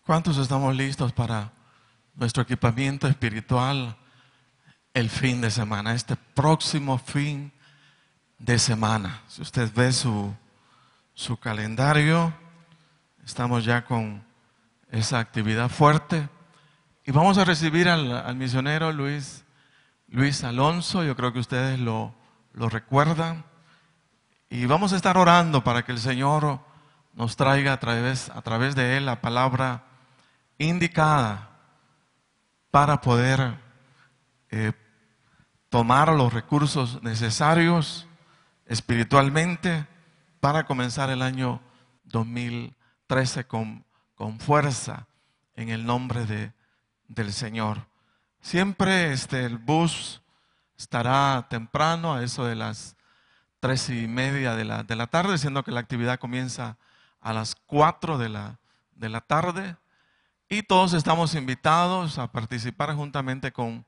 ¿Cuántos estamos listos para nuestro equipamiento espiritual el fin de semana, este próximo fin de semana? Si usted ve su calendario, estamos ya con esa actividad fuerte y vamos a recibir al misionero Luis Alonso. Yo creo que ustedes lo recuerdan, y vamos a estar orando para que el Señor nos traiga a través de él la palabra indicada para poder tomar los recursos necesarios espiritualmente para comenzar el año 2013 con fuerza en el nombre del Señor. Siempre el bus estará temprano, a eso de las 3:30 de la tarde, siendo que la actividad comienza a las 4 de la tarde. Y todos estamos invitados a participar juntamente con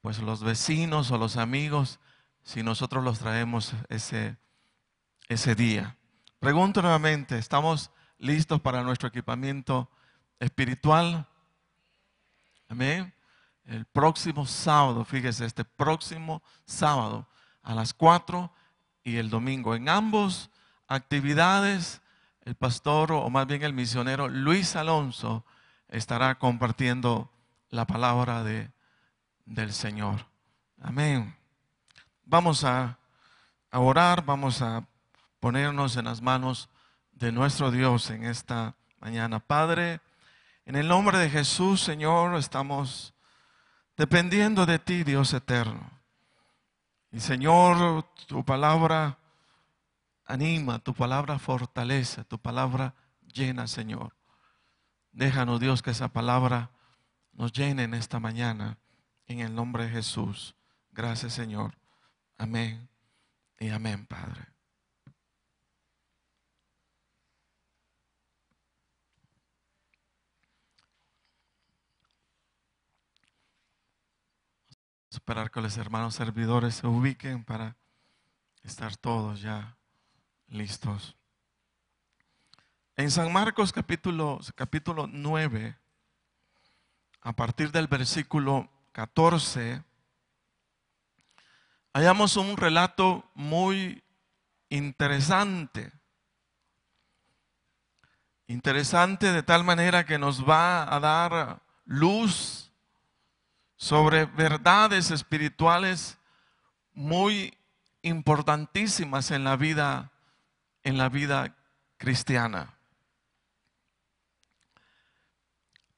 los vecinos o los amigos, si nosotros los traemos ese día. Pregunto nuevamente, ¿estamos listos para nuestro equipamiento espiritual? Amén. El próximo sábado, fíjese, este próximo sábado a las 4 y el domingo. En ambas actividades, el pastor, o más bien el misionero Luis Alonso, estará compartiendo la palabra del Señor. Amén. Vamos a orar, vamos a ponernos en las manos de nuestro Dios en esta mañana. Padre, en el nombre de Jesús, Señor, estamos dependiendo de ti, Dios eterno. Y Señor, tu palabra anima, tu palabra fortalece, tu palabra llena, Señor. Déjanos, Dios, que esa palabra nos llene en esta mañana, en el nombre de Jesús. Gracias, Señor. Amén y amén, Padre. Esperar que los hermanos servidores se ubiquen para estar todos ya listos. En San Marcos capítulo 9, a partir del versículo 14, hallamos un relato muy interesante. Interesante de tal manera que nos va a dar luz sobre verdades espirituales muy importantísimas en la vida cristiana.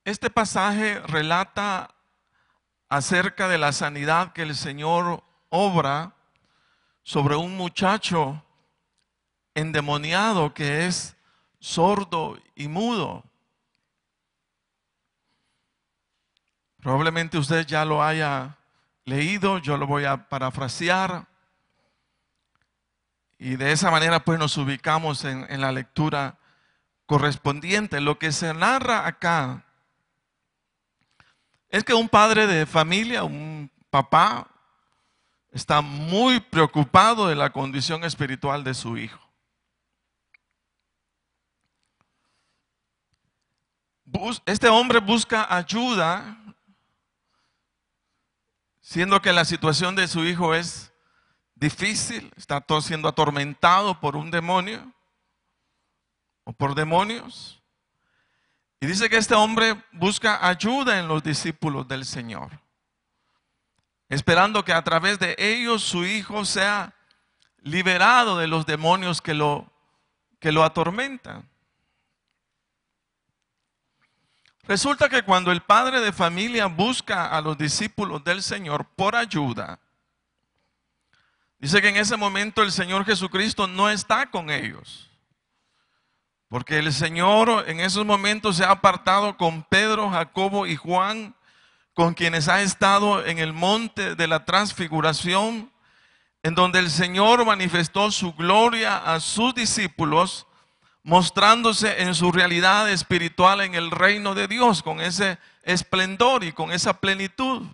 Este pasaje relata acerca de la sanidad que el Señor obra sobre un muchacho endemoniado que es sordo y mudo. Probablemente usted ya lo haya leído, yo lo voy a parafrasear. Y de esa manera pues nos ubicamos en la lectura correspondiente. Lo que se narra acá es que un padre de familia, un papá, está muy preocupado de la condición espiritual de su hijo. Este hombre busca ayuda, siendo que la situación de su hijo es difícil, está todo siendo atormentado por un demonio o por demonios. Y dice que este hombre busca ayuda en los discípulos del Señor, esperando que a través de ellos su hijo sea liberado de los demonios que lo atormentan. Resulta que cuando el padre de familia busca a los discípulos del Señor por ayuda, dice que en ese momento el Señor Jesucristo no está con ellos. Porque el Señor en esos momentos se ha apartado con Pedro, Jacobo y Juan, con quienes ha estado en el monte de la transfiguración, en donde el Señor manifestó su gloria a sus discípulos, mostrándose en su realidad espiritual en el reino de Dios, con ese esplendor y con esa plenitud.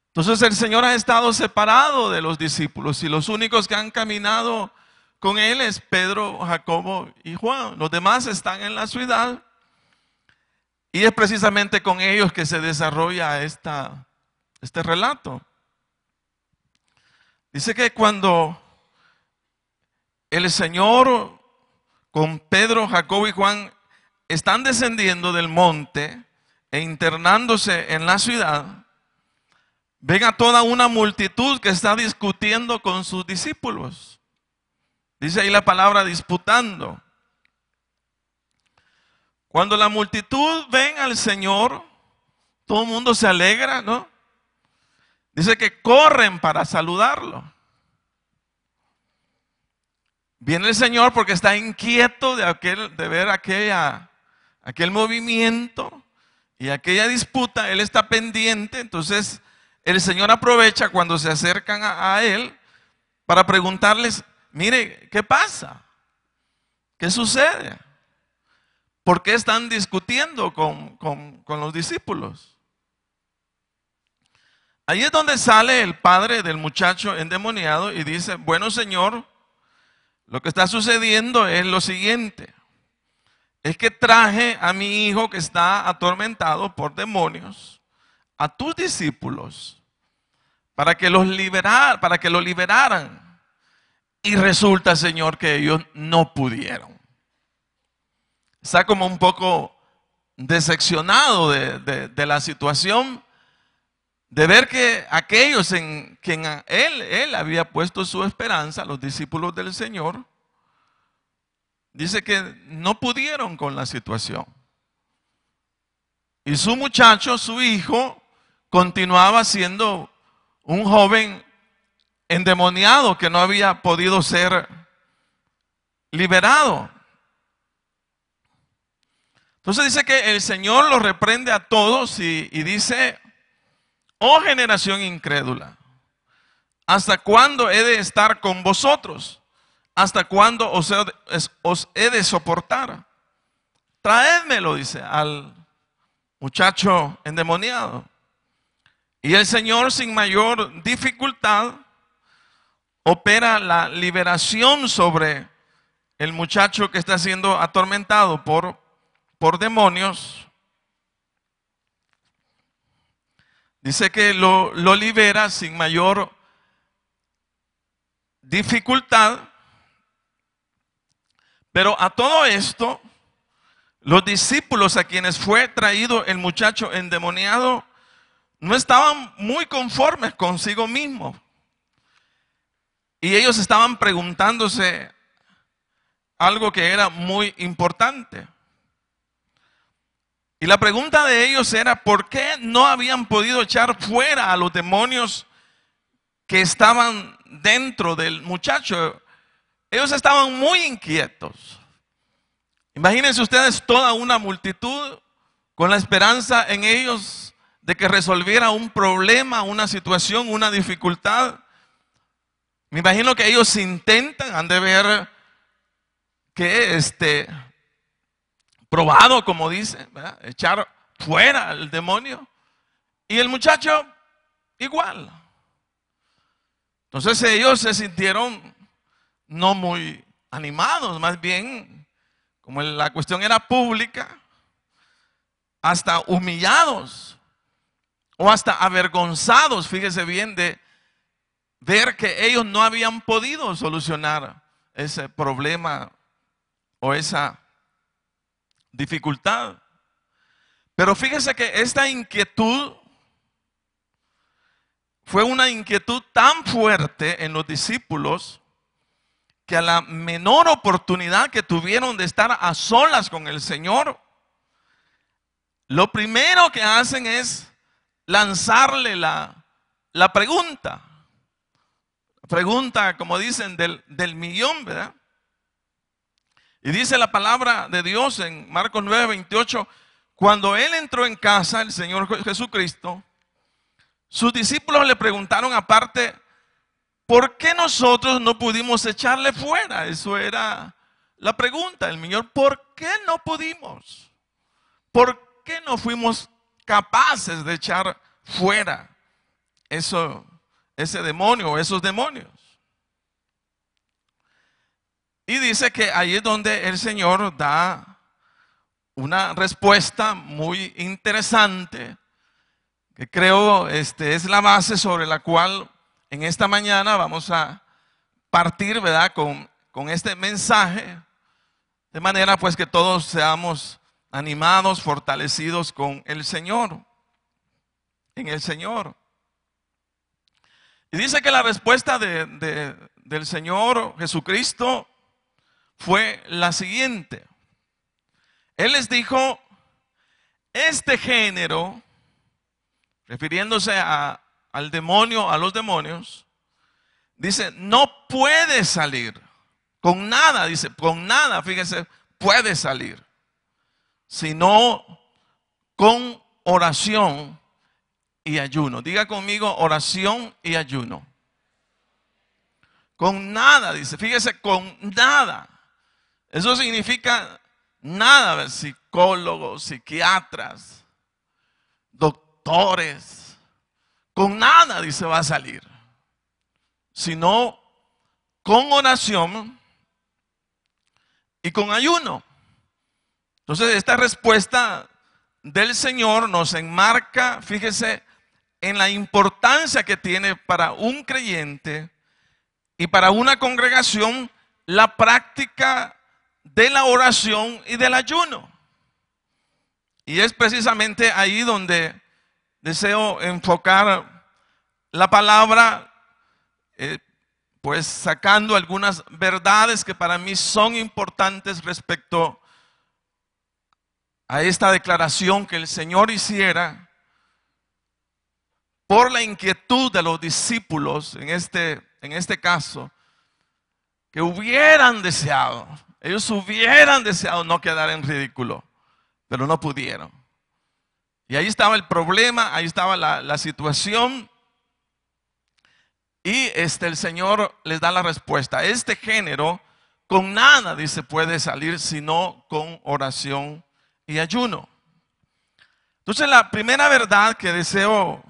Entonces el Señor ha estado separado de los discípulos y los únicos que han caminado con él es Pedro, Jacobo y Juan. Los demás están en la ciudad Y es precisamente con ellos que se desarrolla este relato. Dice que cuando el Señor con Pedro, Jacobo y Juan están descendiendo del monte e internándose en la ciudad, ven a toda una multitud que está discutiendo con sus discípulos. Dice ahí la palabra disputando. Cuando la multitud ven al Señor, todo el mundo se alegra, ¿no? Dice que corren para saludarlo. Viene el Señor porque está inquieto de ver aquel movimiento y aquella disputa. Él está pendiente. Entonces el Señor aprovecha cuando se acercan a Él para preguntarles: mire, ¿qué pasa? ¿Qué sucede? ¿Por qué están discutiendo con los discípulos? Ahí es donde sale el padre del muchacho endemoniado y dice: bueno, Señor, lo que está sucediendo es lo siguiente. Es que traje a mi hijo que está atormentado por demonios a tus discípulos para que lo liberaran. Y resulta, Señor, que ellos no pudieron. Está como un poco decepcionado de la situación, de ver que aquellos en quien él había puesto su esperanza, los discípulos del Señor, dice que no pudieron con la situación. Y su muchacho, su hijo, continuaba siendo un joven endemoniado que no había podido ser liberado. Entonces dice que el Señor los reprende a todos y dice: oh generación incrédula, ¿hasta cuándo he de estar con vosotros? ¿Hasta cuándo os he de soportar? Traédmelo, dice, al muchacho endemoniado. Y el Señor, sin mayor dificultad, opera la liberación sobre el muchacho que está siendo atormentado por demonios. Dice que lo libera sin mayor dificultad. Pero a todo esto, los discípulos a quienes fue traído el muchacho endemoniado no estaban muy conformes consigo mismos. Y ellos estaban preguntándose algo que era muy importante. Y la pregunta de ellos era: ¿por qué no habían podido echar fuera a los demonios que estaban dentro del muchacho? Ellos estaban muy inquietos. Imagínense ustedes toda una multitud con la esperanza en ellos de que resolviera un problema, una situación, una dificultad. Me imagino que ellos intentan, han de ver que probado, como dice, ¿verdad?, echar fuera al demonio. Y el muchacho igual. Entonces ellos se sintieron no muy animados, más bien, como la cuestión era pública, hasta humillados o hasta avergonzados, fíjese bien, de ver que ellos no habían podido solucionar ese problema o esa dificultad. Pero fíjese que esta inquietud fue una inquietud tan fuerte en los discípulos que a la menor oportunidad que tuvieron de estar a solas con el Señor, lo primero que hacen es lanzarle la pregunta. Pregunta, como dicen, del millón, ¿verdad? Y dice la palabra de Dios en Marcos 9:28, cuando Él entró en casa, el Señor Jesucristo, sus discípulos le preguntaron aparte: ¿por qué nosotros no pudimos echarle fuera? Eso era la pregunta del millón. ¿Por qué no pudimos? ¿Por qué no fuimos capaces de echar fuera ese demonio o esos demonios? Y dice que ahí es donde el Señor da una respuesta muy interesante que creo es la base sobre la cual en esta mañana vamos a partir, ¿verdad? Con este mensaje, de manera pues que todos seamos animados, fortalecidos con el Señor, en el Señor. Y dice que la respuesta del Señor Jesucristo fue la siguiente. Él les dijo, este género, refiriéndose al demonio, a los demonios, dice, no puede salir. Con nada, dice, con nada, fíjese, puede salir. Sino con oración y ayuno. Diga conmigo, oración y ayuno. Con nada, dice, fíjese, con nada. Eso significa nada, psicólogos, psiquiatras, doctores. Con nada, dice, va a salir. Sino con oración y con ayuno. Entonces, esta respuesta del Señor nos enmarca, fíjese, en la importancia que tiene para un creyente y para una congregación la práctica de la oración y del ayuno. Y es precisamente ahí donde deseo enfocar la palabra, pues sacando algunas verdades que para mí son importantes respecto a esta declaración que el Señor hiciera por la inquietud de los discípulos en este caso, que ellos hubieran deseado no quedar en ridículo, pero no pudieron. Y ahí estaba el problema, ahí estaba la situación, y el Señor les da la respuesta. Este género con nada, dice, puede salir sino con oración y ayuno. Entonces, la primera verdad que deseo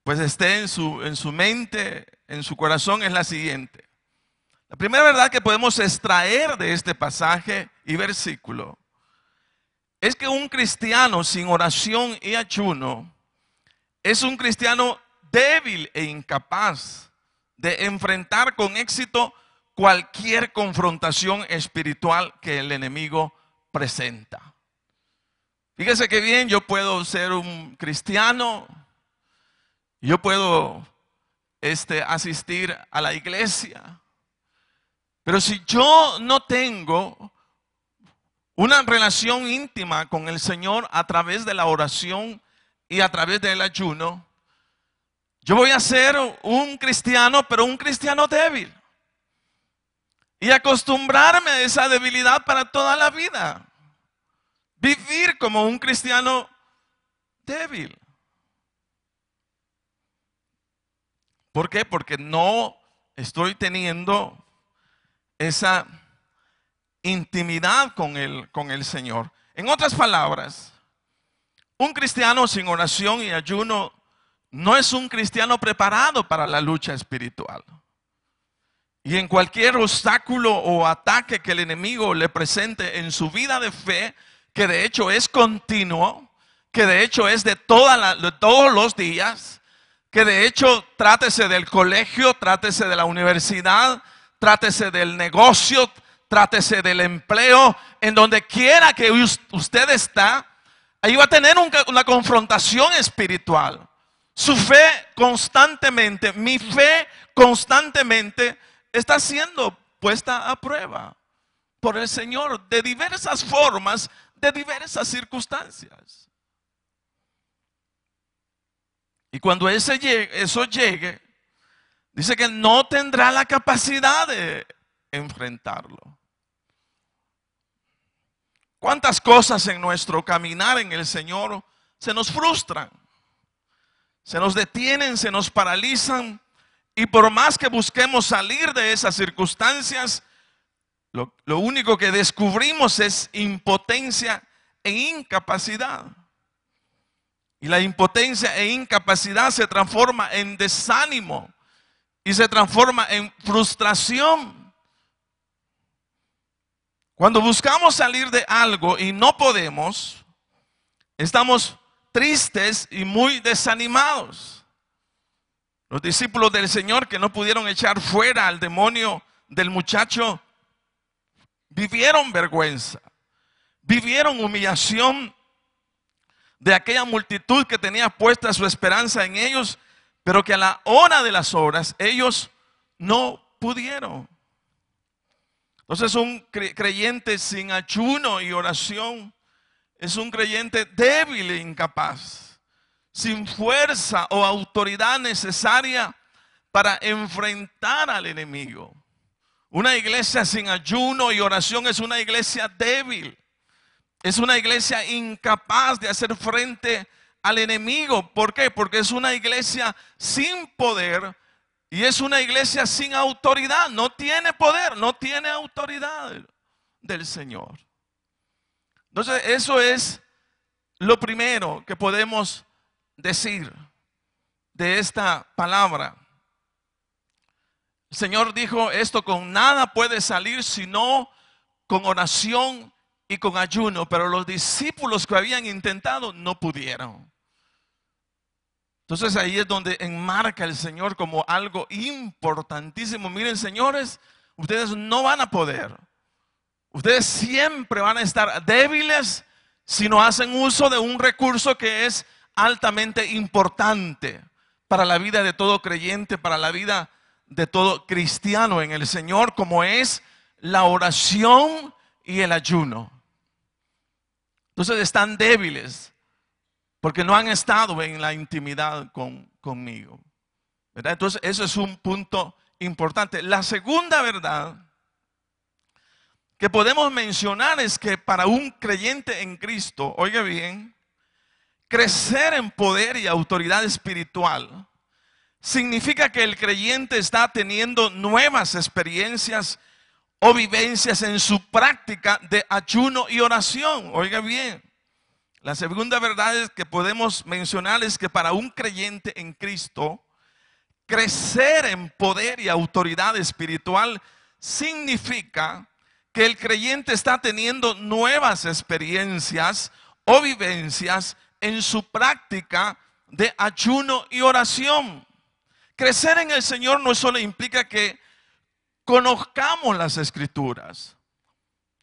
pues esté en su mente, en su corazón, es la siguiente. La primera verdad que podemos extraer de este pasaje y versículo es que un cristiano sin oración y ayuno es un cristiano débil e incapaz de enfrentar con éxito cualquier confrontación espiritual que el enemigo presenta. Fíjese que bien, yo puedo ser un cristiano, yo puedo asistir a la iglesia, pero si yo no tengo una relación íntima con el Señor a través de la oración y a través del ayuno, yo voy a ser un cristiano, pero un cristiano débil. Y acostumbrarme a esa debilidad para toda la vida. Vivir como un cristiano débil. ¿Por qué? Porque no estoy teniendo esa intimidad con el Señor. En otras palabras, un cristiano sin oración y ayuno no es un cristiano preparado para la lucha espiritual. Y en cualquier obstáculo o ataque que el enemigo le presente en su vida de fe, que de hecho es continuo, que de hecho es de todos los días, que de hecho trátese del colegio, trátese de la universidad, trátese del negocio, trátese del empleo, en donde quiera que usted está, ahí va a tener una confrontación espiritual. Su fe constantemente, mi fe constantemente está siendo puesta a prueba por el Señor de diversas formas, de diversas circunstancias. Y cuando eso llegue, dice que no tendrá la capacidad de enfrentarlo. ¿Cuántas cosas en nuestro caminar en el Señor se nos frustran? Se nos detienen, se nos paralizan, y por más que busquemos salir de esas circunstancias, lo único que descubrimos es impotencia e incapacidad. Y la impotencia e incapacidad se transforma en desánimo y se transforma en frustración. Cuando buscamos salir de algo y no podemos, estamos tristes y muy desanimados. Los discípulos del Señor que no pudieron echar fuera al demonio del muchacho, vivieron vergüenza, vivieron humillación de aquella multitud que tenía puesta su esperanza en ellos, pero que a la hora de las horas ellos no pudieron. Entonces un creyente sin ayuno y oración es un creyente débil e incapaz, sin fuerza o autoridad necesaria para enfrentar al enemigo. Una iglesia sin ayuno y oración es una iglesia débil. Es una iglesia incapaz de hacer frente al enemigo. ¿Por qué? Porque es una iglesia sin poder y es una iglesia sin autoridad. No tiene poder, no tiene autoridad del Señor. Entonces, eso es lo primero que podemos decir de esta palabra. El Señor dijo esto: con nada puede salir sino con oración y con ayuno, pero los discípulos que habían intentado no pudieron. Entonces ahí es donde enmarca el Señor como algo importantísimo. Miren, señores, ustedes no van a poder. Ustedes siempre van a estar débiles si no hacen uso de un recurso que es altamente importante para la vida de todo creyente, para la vida de todo cristiano en el Señor, como es la oración y el ayuno. Entonces están débiles porque no han estado en la intimidad conmigo, ¿verdad? Entonces eso es un punto importante. La segunda verdad que podemos mencionar es que para un creyente en Cristo, oiga bien, crecer en poder y autoridad espiritual significa que el creyente está teniendo nuevas experiencias o vivencias en su práctica de ayuno y oración. Oiga bien, la segunda verdad es que podemos mencionar es que para un creyente en Cristo, crecer en poder y autoridad espiritual significa que el creyente está teniendo nuevas experiencias o vivencias en su práctica de ayuno y oración. Crecer en el Señor no solo implica que conozcamos las Escrituras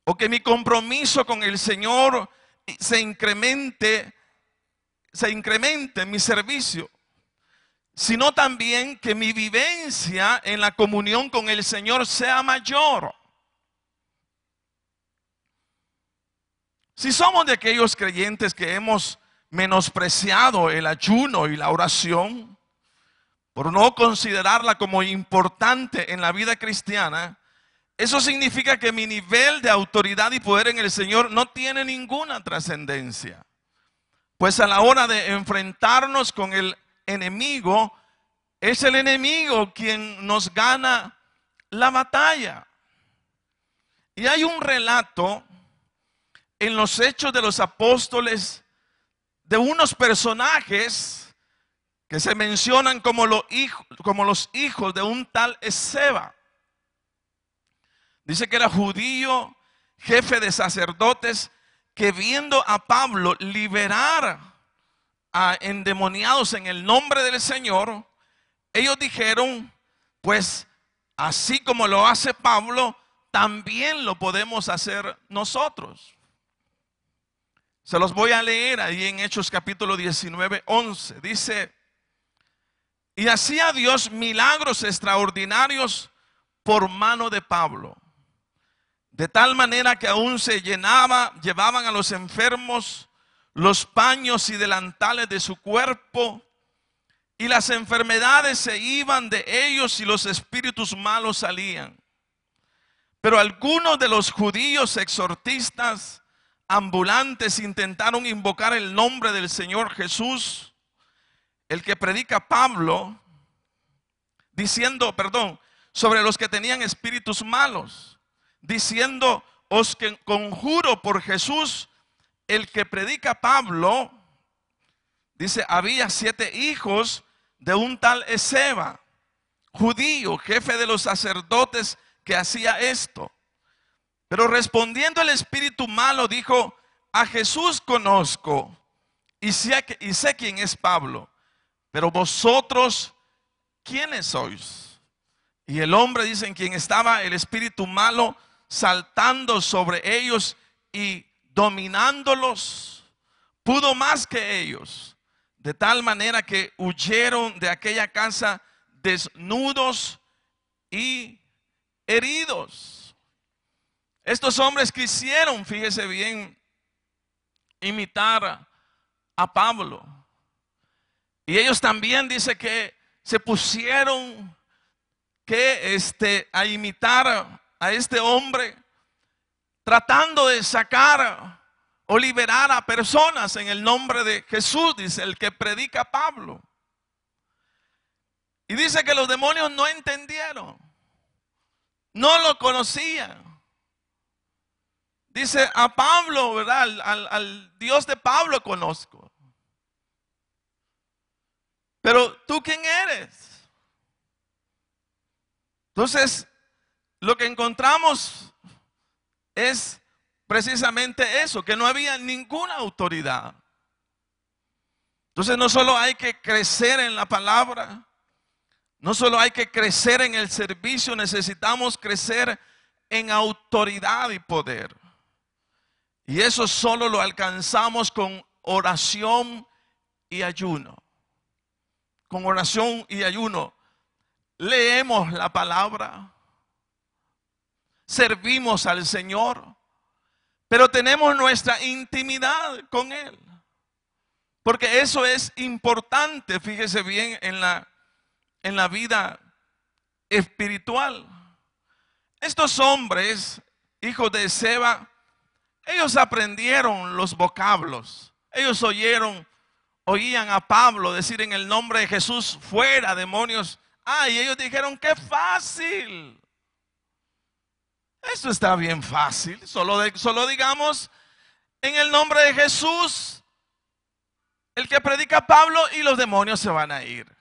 o que mi compromiso con el Señor se incremente en mi servicio, sino también que mi vivencia en la comunión con el Señor sea mayor. Si somos de aquellos creyentes que hemos menospreciado el ayuno y la oración por no considerarla como importante en la vida cristiana, eso significa que mi nivel de autoridad y poder en el Señor no tiene ninguna trascendencia. Pues a la hora de enfrentarnos con el enemigo, es el enemigo quien nos gana la batalla. Y hay un relato en los Hechos de los Apóstoles de unos personajes que se mencionan como los hijos de un tal Esceva. Dice que era judío, jefe de sacerdotes, que viendo a Pablo liberar a endemoniados en el nombre del Señor, ellos dijeron, pues así como lo hace Pablo, también lo podemos hacer nosotros. Se los voy a leer ahí en Hechos capítulo 19, 11. Dice: y hacía Dios milagros extraordinarios por mano de Pablo, de tal manera que aún llevaban a los enfermos los paños y delantales de su cuerpo, y las enfermedades se iban de ellos y los espíritus malos salían. Pero algunos de los judíos exorcistas ambulantes intentaron invocar el nombre del Señor Jesús, el que predica Pablo, sobre los que tenían espíritus malos, diciendo: os conjuro por Jesús, el que predica Pablo. Dice: había 7 hijos de un tal Esceva, judío, jefe de los sacerdotes, que hacía esto. Pero respondiendo el espíritu malo dijo: a Jesús conozco y sé quién es Pablo, pero vosotros, ¿quiénes sois? Y el hombre, dice, en quien estaba el espíritu malo, saltando sobre ellos y dominándolos, pudo más que ellos, de tal manera que huyeron de aquella casa desnudos y heridos. Estos hombres quisieron, fíjese bien, imitar a Pablo. Y ellos también, dice, que se pusieron a imitar a este hombre, tratando de sacar o liberar a personas en el nombre de Jesús, dice el que predica Pablo. Y dice que los demonios no entendieron, no lo conocían. Dice: a Pablo, ¿verdad? Al Dios de Pablo conozco. Pero ¿tú quién eres? Entonces, lo que encontramos es precisamente eso, que no había ninguna autoridad. Entonces, no solo hay que crecer en la palabra, no solo hay que crecer en el servicio, necesitamos crecer en autoridad y poder. Y eso solo lo alcanzamos con oración y ayuno. Con oración y ayuno leemos la palabra, servimos al Señor, pero tenemos nuestra intimidad con Él. Porque eso es importante, fíjese bien, en la vida espiritual. Estos hombres, hijos de Seba, ellos aprendieron los vocablos. Ellos oían a Pablo decir: en el nombre de Jesús, fuera demonios. Y ellos dijeron: qué fácil. Esto está bien fácil. Solo digamos: en el nombre de Jesús, el que predica Pablo, y los demonios se van a ir.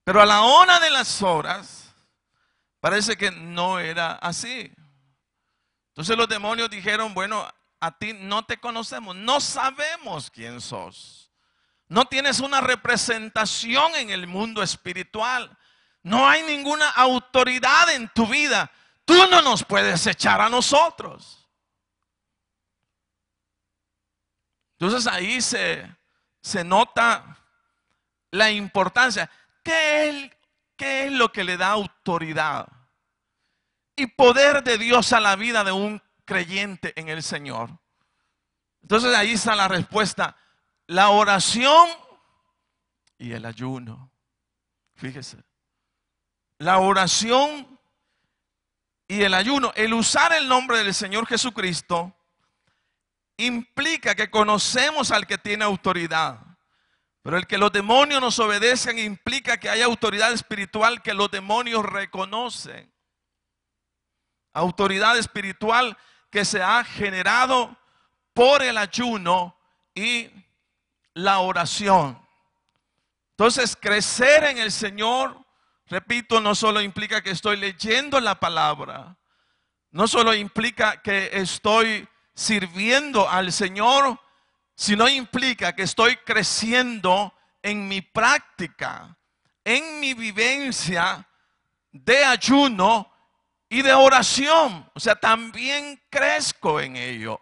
Pero a la hora de las horas, parece que no era así. Entonces los demonios dijeron: bueno, a ti no te conocemos, no sabemos quién sos. No tienes una representación en el mundo espiritual. No hay ninguna autoridad en tu vida. Tú no nos puedes echar a nosotros. Entonces ahí se nota la importancia. ¿Qué es lo que le da autoridad y poder de Dios a la vida de un creyente en el Señor? Entonces ahí está la respuesta: la oración y el ayuno. Fíjese, la oración y el ayuno. El usar el nombre del Señor Jesucristo implica que conocemos al que tiene autoridad. Pero el que los demonios nos obedecen implica que hay autoridad espiritual que los demonios reconocen. Autoridad espiritual que se ha generado por el ayuno y la oración. Entonces, crecer en el Señor, repito, no solo implica que estoy leyendo la palabra, no solo implica que estoy sirviendo al Señor, sino implica que estoy creciendo en mi práctica, en mi vivencia de ayuno y de oración. O sea, también crezco en ello.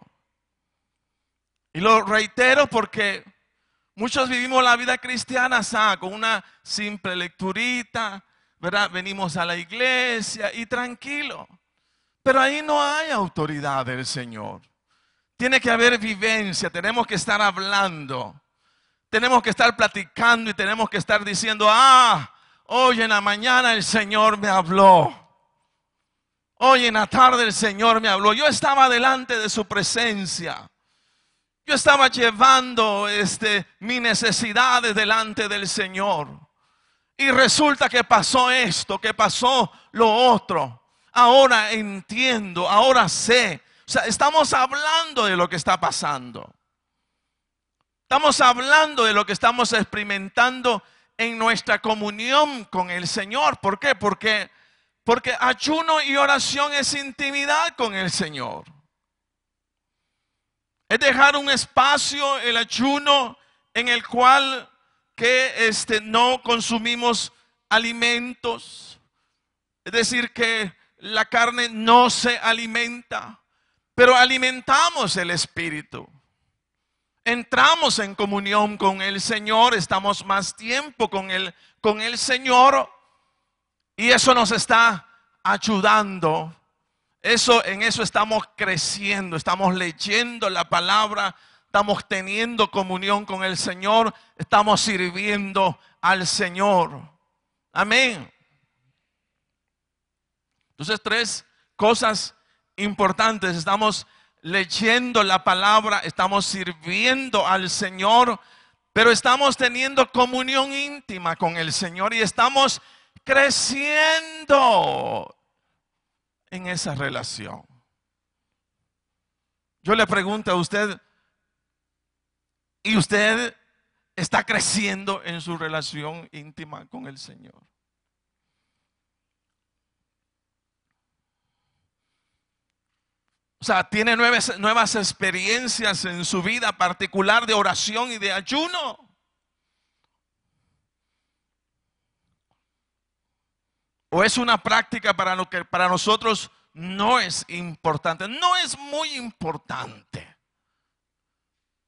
Y lo reitero porque muchos vivimos la vida cristiana con una simple lecturita, ¿verdad? Venimos a la iglesia y tranquilo. Pero ahí no hay autoridad del Señor. Tiene que haber vivencia, tenemos que estar hablando, tenemos que estar platicando y tenemos que estar diciendo: hoy en la mañana el Señor me habló. Hoy en la tarde el Señor me habló. Yo estaba delante de su presencia. Yo estaba llevando mis necesidades delante del Señor. Y resulta que pasó esto, que pasó lo otro. Ahora entiendo, ahora sé. O sea, estamos hablando de lo que está pasando. Estamos hablando de lo que estamos experimentando en nuestra comunión con el Señor. ¿Por qué? Porque Porque ayuno y oración es intimidad con el Señor. Es dejar un espacio, el ayuno, en el cual no consumimos alimentos. Es decir, que la carne no se alimenta, pero alimentamos el espíritu. Entramos en comunión con el Señor, estamos más tiempo con el Señor, y eso nos está ayudando. En eso estamos creciendo, estamos leyendo la palabra, estamos teniendo comunión con el Señor, estamos sirviendo al Señor. Amén. Entonces, 3 cosas importantes. Estamos leyendo la palabra, estamos sirviendo al Señor, pero estamos teniendo comunión íntima con el Señor y estamos creciendo en esa relación. Yo le pregunto a usted, ¿y usted está creciendo en su relación íntima con el Señor? O sea, ¿tiene nuevas experiencias en su vida particular de oración y de ayuno? ¿O es una práctica para lo que para nosotros no es importante? No es muy importante.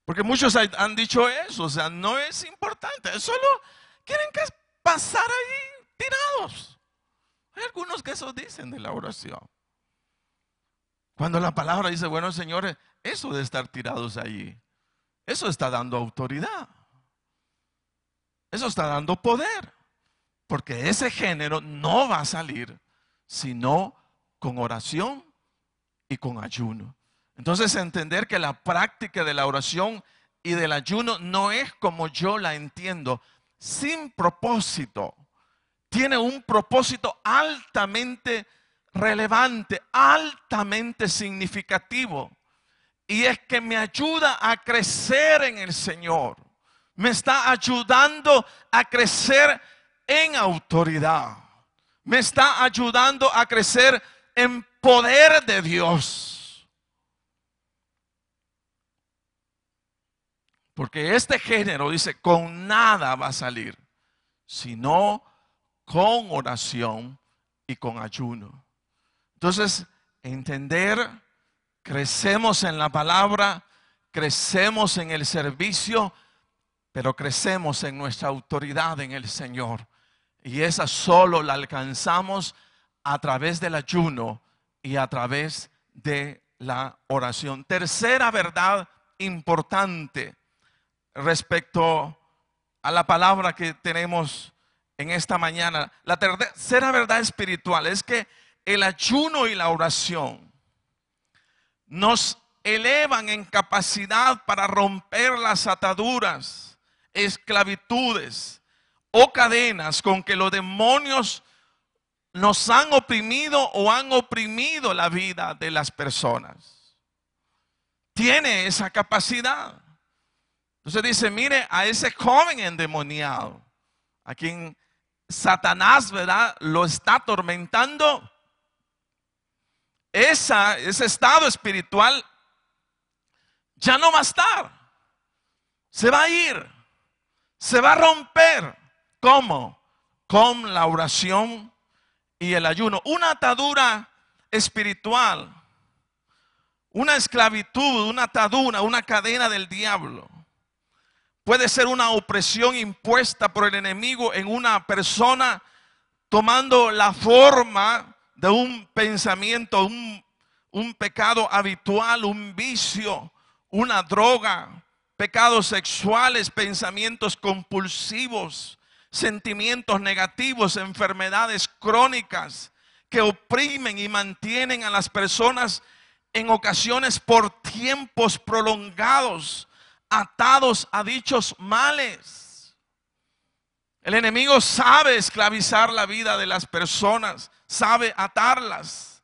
Porque muchos han dicho eso, o sea, no es importante. Solo quieren que pasar ahí tirados. Hay algunos que eso dicen de la oración. Cuando la palabra dice, bueno, señores, eso de estar tirados allí, eso está dando autoridad. Eso está dando poder. Porque ese género no va a salir sino con oración y con ayuno. Entonces, entender que la práctica de la oración y del ayuno no es como yo la entiendo, sin propósito. Tiene un propósito altamente relevante, altamente significativo. Y es que me ayuda a crecer en el Señor. Me está ayudando a crecer en autoridad. Me está ayudando a crecer en poder de Dios. Porque este género dice, con nada va a salir, sino con oración y con ayuno. Entonces, entender, crecemos en la palabra, crecemos en el servicio, pero crecemos en nuestra autoridad en el Señor. Y esa solo la alcanzamos a través del ayuno y a través de la oración. Tercera verdad importante respecto a la palabra que tenemos en esta mañana. La tercera verdad espiritual es que el ayuno y la oración nos elevan en capacidad para romper las ataduras, esclavitudes o cadenas con que los demonios nos han oprimido o han oprimido la vida de las personas. Tiene esa capacidad. Entonces dice, mire a ese joven endemoniado, a quien Satanás, ¿verdad?, lo está atormentando. Ese estado espiritual ya no va a estar. Se va a ir. Se va a romper. ¿Cómo? Con la oración y el ayuno. Una atadura espiritual, una esclavitud, una atadura, una cadena del diablo. Puede ser una opresión impuesta por el enemigo en una persona, tomando la forma de un pensamiento, un pecado habitual, un vicio, una droga, pecados sexuales, pensamientos compulsivos, sentimientos negativos, enfermedades crónicas que oprimen y mantienen a las personas en ocasiones por tiempos prolongados, atados a dichos males. El enemigo sabe esclavizar la vida de las personas, sabe atarlas.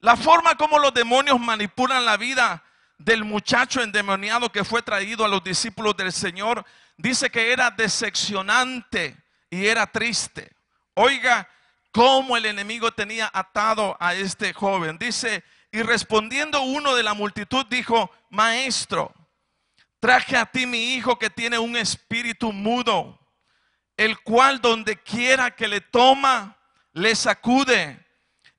La forma como los demonios manipulan la vida del muchacho endemoniado que fue traído a los discípulos del Señor, dice que era decepcionante y era triste. Oiga, cómo el enemigo tenía atado a este joven. Dice, y respondiendo uno de la multitud dijo, maestro, traje a ti mi hijo que tiene un espíritu mudo, el cual donde quiera que le toma, le sacude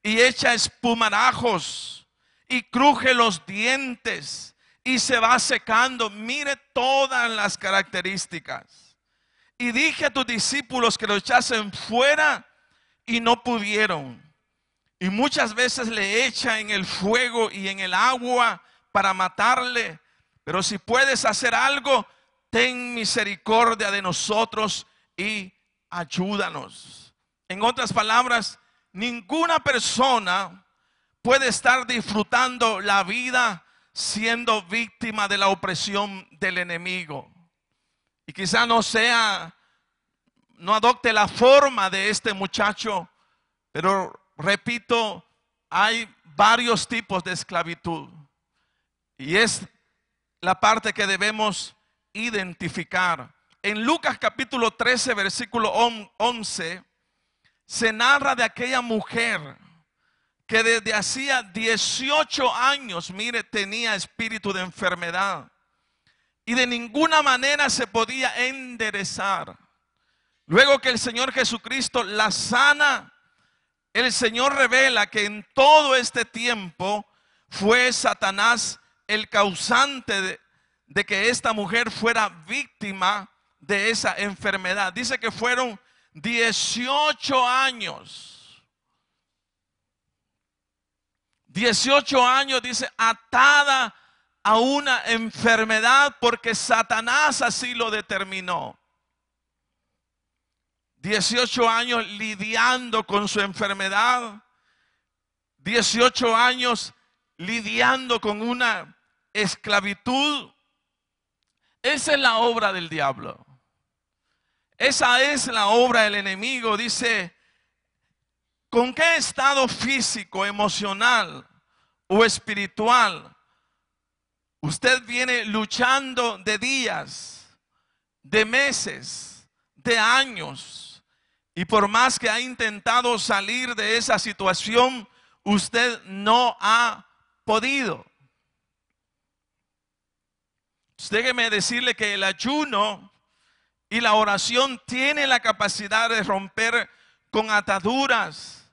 y echa espumarajos y cruje los dientes y se va secando. Mire todas las características. Y dije a tus discípulos que lo echasen fuera y no pudieron. Y muchas veces le echa en el fuego y en el agua para matarle. Pero si puedes hacer algo, ten misericordia de nosotros y ayúdanos. En otras palabras, ninguna persona puede estar disfrutando la vida siendo víctima de la opresión del enemigo. Y quizá no adopte la forma de este muchacho, pero repito, hay varios tipos de esclavitud. Y es la parte que debemos identificar. En Lucas capítulo 13, versículo 11, se narra de aquella mujer que desde hacía 18 años, mire, tenía espíritu de enfermedad y de ninguna manera se podía enderezar. Luego que el Señor Jesucristo la sana, el Señor revela que en todo este tiempo fue Satanás el causante de que esta mujer fuera víctima de esa enfermedad. Dice que fueron 18 años. 18 años, dice, atada a una enfermedad porque Satanás así lo determinó. 18 años lidiando con su enfermedad. 18 años lidiando con una esclavitud. Esa es la obra del diablo. Esa es la obra del enemigo. Dice, ¿con qué estado físico, emocional o espiritual usted viene luchando de días, de meses, de años? Y por más que ha intentado salir de esa situación, usted no ha podido. Déjeme decirle que el ayuno y la oración tiene la capacidad de romper con ataduras,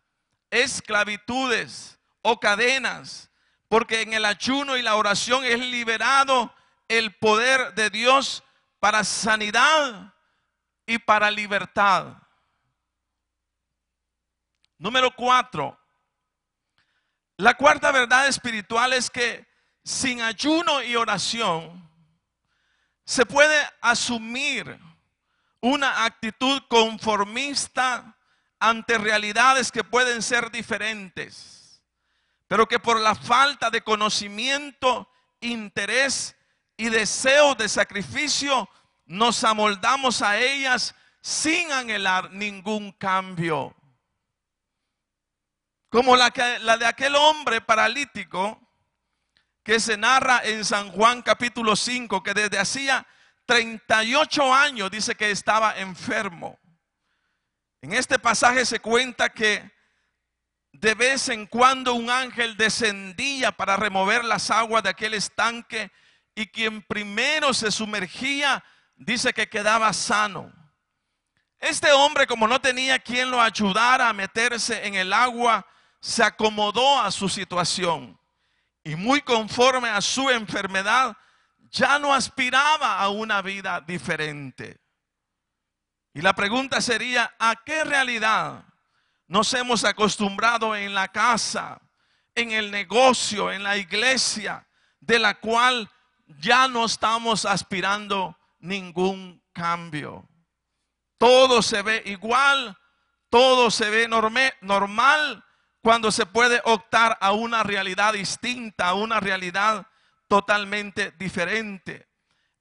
esclavitudes o cadenas, porque en el ayuno y la oración es liberado el poder de Dios para sanidad y para libertad. Número 4. La cuarta verdad espiritual es que sin ayuno y oración se puede asumir una actitud conformista ante realidades que pueden ser diferentes, pero que por la falta de conocimiento, interés y deseo de sacrificio nos amoldamos a ellas sin anhelar ningún cambio. Como la de aquel hombre paralítico que se narra en San Juan capítulo 5, que desde hacía 38 años dice que estaba enfermo. En este pasaje se cuenta que de vez en cuando un ángel descendía para remover las aguas de aquel estanque y quien primero se sumergía dice que quedaba sano. Este hombre, como no tenía quien lo ayudara a meterse en el agua, se acomodó a su situación y muy conforme a su enfermedad ya no aspiraba a una vida diferente. Y la pregunta sería, ¿a qué realidad nos hemos acostumbrado en la casa, en el negocio, en la iglesia, de la cual ya no estamos aspirando ningún cambio? Todo se ve igual, todo se ve normal, cuando se puede optar a una realidad distinta, a una realidad totalmente diferente.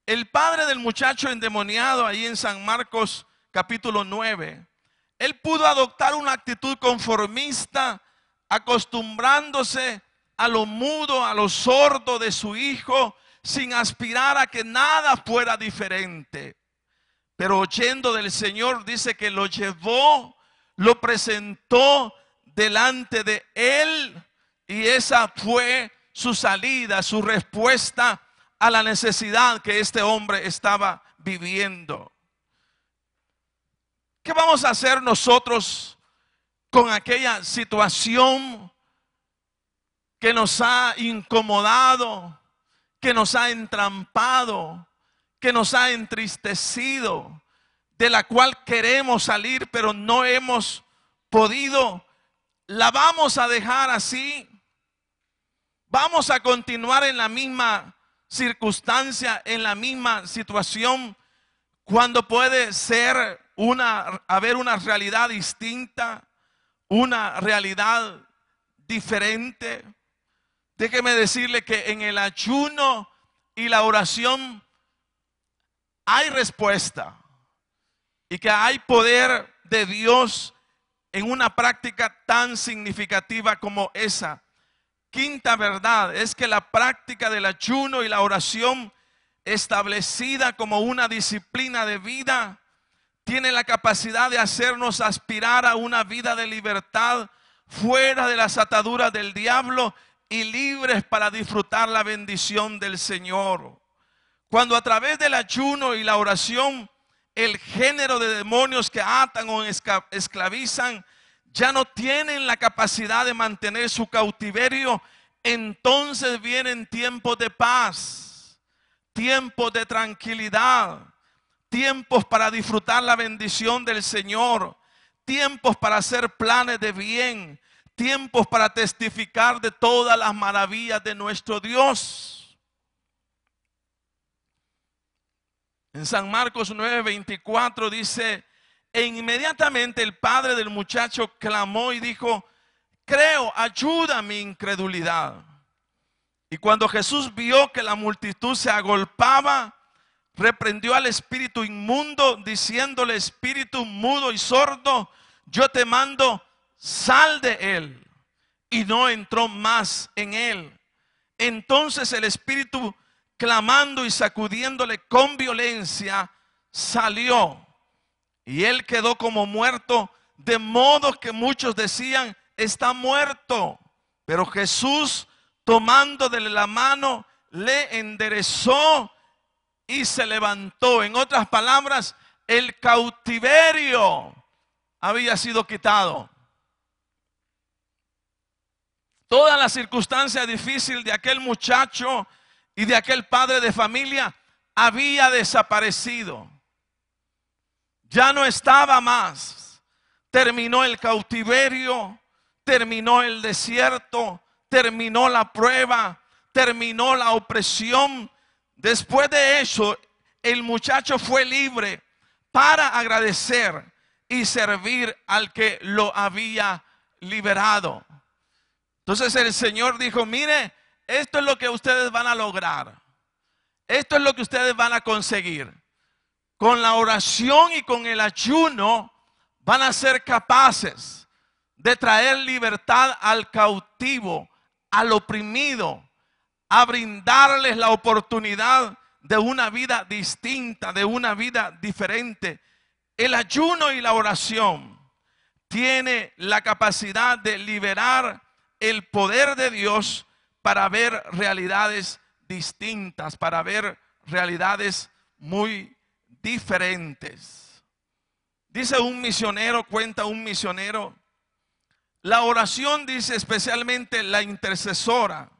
El padre del muchacho endemoniado ahí en San Marcos capítulo 9, él pudo adoptar una actitud conformista, acostumbrándose a lo mudo, a lo sordo de su hijo, sin aspirar a que nada fuera diferente. Pero oyendo del Señor, dice que lo llevó, lo presentó delante de él y esa fue su salida, su respuesta a la necesidad que este hombre estaba viviendo. ¿Qué vamos a hacer nosotros con aquella situación que nos ha incomodado, que nos ha entrampado, que nos ha entristecido, de la cual queremos salir pero no hemos podido? ¿La vamos a dejar así? ¿Vamos a continuar en la misma circunstancia, en la misma situación, cuando puede ser haber una realidad distinta, una realidad diferente? Déjeme decirle que en el ayuno y la oración hay respuesta y que hay poder de Dios en una práctica tan significativa como esa. Quinta verdad es que la práctica del ayuno y la oración, establecida como una disciplina de vida, tiene la capacidad de hacernos aspirar a una vida de libertad, fuera de las ataduras del diablo y libres para disfrutar la bendición del Señor. Cuando a través del ayuno y la oración, el género de demonios que atan o esclavizan ya no tienen la capacidad de mantener su cautiverio, entonces vienen tiempos de paz, tiempos de tranquilidad, tiempos para disfrutar la bendición del Señor, tiempos para hacer planes de bien, tiempos para testificar de todas las maravillas de nuestro Dios. En San Marcos 9:24 dice: e inmediatamente el padre del muchacho clamó y dijo: creo, ayuda a mi incredulidad. Y cuando Jesús vio que la multitud se agolpaba, reprendió al espíritu inmundo, diciéndole: espíritu mudo y sordo, yo te mando, sal de él. Y no entró más en él. Entonces el espíritu, clamando y sacudiéndole con violencia, salió. Y él quedó como muerto, de modo que muchos decían: está muerto. Pero Jesús, tomándole la mano, le enderezó y se levantó. En otras palabras, el cautiverio había sido quitado. Toda la circunstancia difícil de aquel muchacho y de aquel padre de familia había desaparecido. Ya no estaba más. Terminó el cautiverio, terminó el desierto, terminó la prueba, terminó la opresión. Después de eso, el muchacho fue libre para agradecer y servir al que lo había liberado. Entonces el Señor dijo: mire, esto es lo que ustedes van a lograr. Esto es lo que ustedes van a conseguir. Con la oración y con el ayuno van a ser capaces de traer libertad al cautivo, al oprimido, a brindarles la oportunidad de una vida distinta, de una vida diferente. El ayuno y la oración tiene la capacidad de liberar el poder de Dios para ver realidades distintas, para ver realidades muy diferentes. Dice un misionero, cuenta un misionero, la oración, dice, especialmente la intercesora,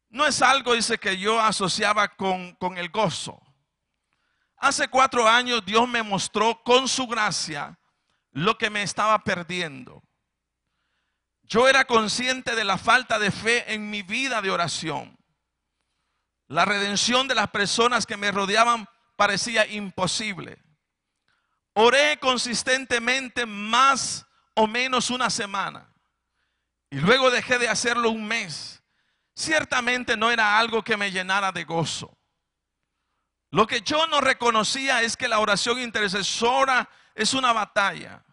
no es algo, dice, que yo asociaba con el gozo. Hace 4 años Dios me mostró con su gracia lo que me estaba perdiendo. Yo era consciente de la falta de fe en mi vida de oración. La redención de las personas que me rodeaban parecía imposible. Oré consistentemente más o menos una semana y luego dejé de hacerlo un mes. Ciertamente no era algo que me llenara de gozo. Lo que yo no reconocía es que la oración intercesora es una batalla.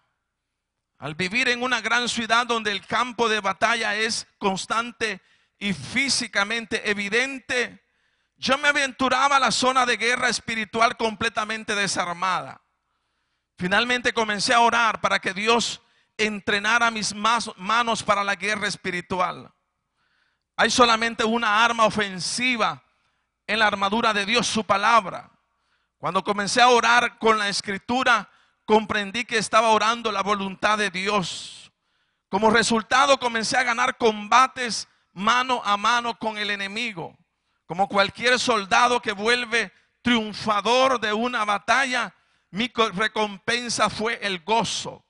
Al vivir en una gran ciudad donde el campo de batalla es constante y físicamente evidente, yo me aventuraba a la zona de guerra espiritual completamente desarmada. Finalmente comencé a orar para que Dios entrenara mis manos para la guerra espiritual. Hay solamente una arma ofensiva en la armadura de Dios, su palabra. Cuando comencé a orar con la escritura, comprendí que estaba orando la voluntad de Dios. Como resultado, comencé a ganar combates mano a mano con el enemigo. Como cualquier soldado que vuelve triunfador de una batalla, mi recompensa fue el gozo.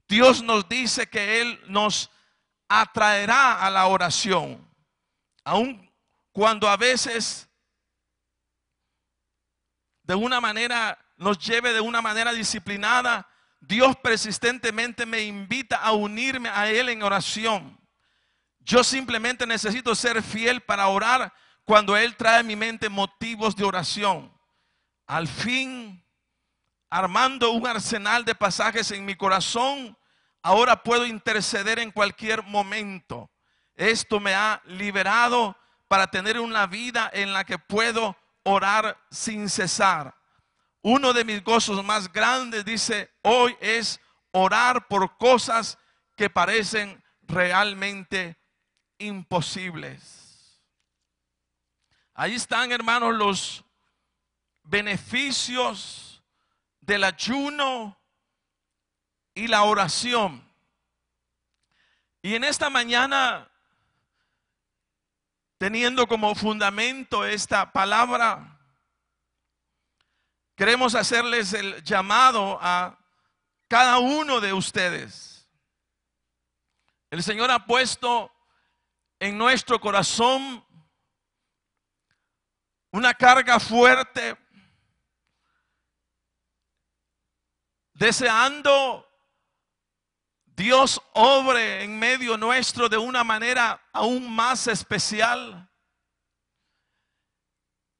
Dios nos dice que Él nos atraerá a la oración. Aun cuando a veces de una manera nos lleve de una manera disciplinada, Dios persistentemente me invita a unirme a Él en oración. Yo simplemente necesito ser fiel para orar cuando Él trae a mi mente motivos de oración. Al fin, armando un arsenal de pasajes en mi corazón, ahora puedo interceder en cualquier momento. Esto me ha liberado para tener una vida en la que puedo orar sin cesar. Uno de mis gozos más grandes, dice, hoy es orar por cosas que parecen realmente imposibles. Ahí están, hermanos, los beneficios del ayuno y la oración. Y en esta mañana, teniendo como fundamento esta palabra, queremos hacerles el llamado a cada uno de ustedes. El Señor ha puesto en nuestro corazón una carga fuerte, deseando Dios obre en medio nuestro de una manera aún más especial.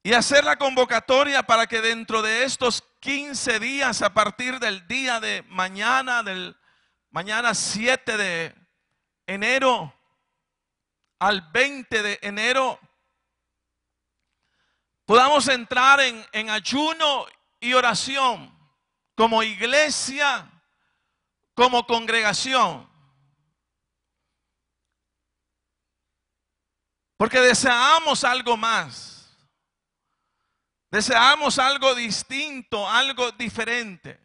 Y hacer la convocatoria para que dentro de estos 15 días, a partir del día de mañana, del mañana 7 de enero al 20 de enero, podamos entrar en ayuno y oración como iglesia, como congregación. Porque deseamos algo más. Deseamos algo distinto, algo diferente.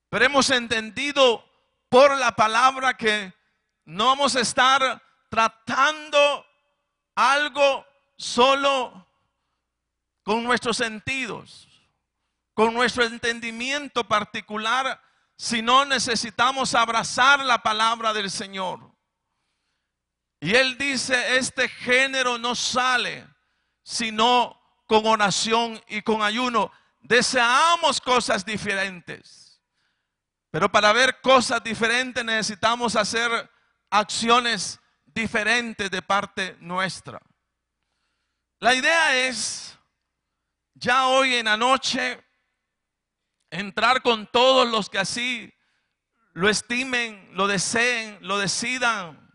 Pero hemos entendido por la palabra que no vamos a estar tratando algo solo con nuestros sentidos, con nuestro entendimiento particular, sino necesitamos abrazar la palabra del Señor. Y Él dice, este género no sale sino con oración y con ayuno. Deseamos cosas diferentes, pero para ver cosas diferentes necesitamos hacer acciones diferentes de parte nuestra. La idea es, ya hoy en la noche, entrar con todos los que así lo estimen, lo deseen, lo decidan.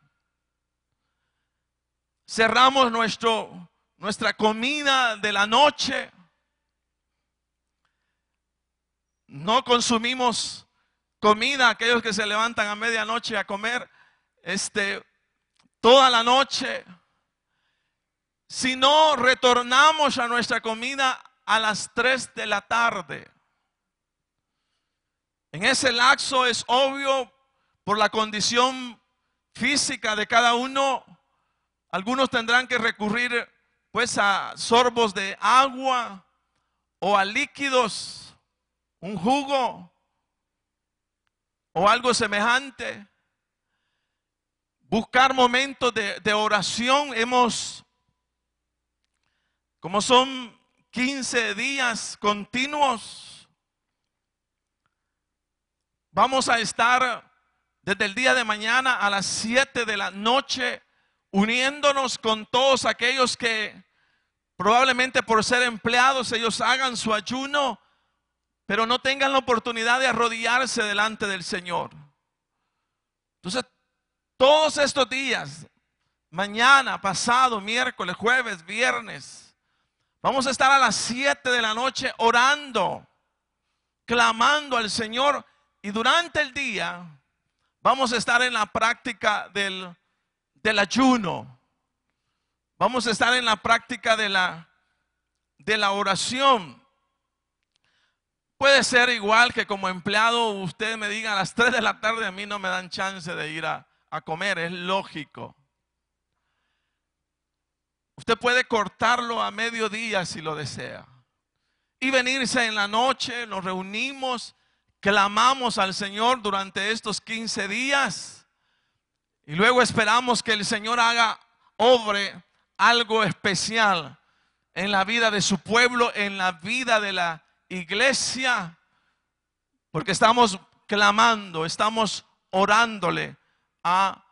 Cerramos nuestra comida de la noche. No consumimos comida, aquellos que se levantan a medianoche a comer toda la noche, sino retornamos a nuestra comida a las 3 de la tarde. En ese lapso es obvio, por la condición física de cada uno, algunos tendrán que recurrir pues a sorbos de agua o a líquidos, un jugo o algo semejante. Buscar momentos de oración. Como son 15 días continuos, vamos a estar desde el día de mañana a las 7 de la noche uniéndonos con todos aquellos que probablemente por ser empleados ellos hagan su ayuno, pero no tengan la oportunidad de arrodillarse delante del Señor. Entonces, todos estos días, mañana, pasado, miércoles, jueves, viernes, vamos a estar a las 7 de la noche orando clamando al Señor. Y durante el día vamos a estar en la práctica del ayuno. Vamos a estar en la práctica de la oración. Puede ser igual que como empleado usted me diga a las 3 de la tarde a mí no me dan chance de ir a comer, es lógico. Usted puede cortarlo a mediodía si lo desea. Y venirse en la noche, nos reunimos, clamamos al Señor durante estos 15 días. Y luego esperamos que el Señor obre algo especial en la vida de su pueblo, en la vida de la iglesia. Porque estamos clamando, estamos orándole a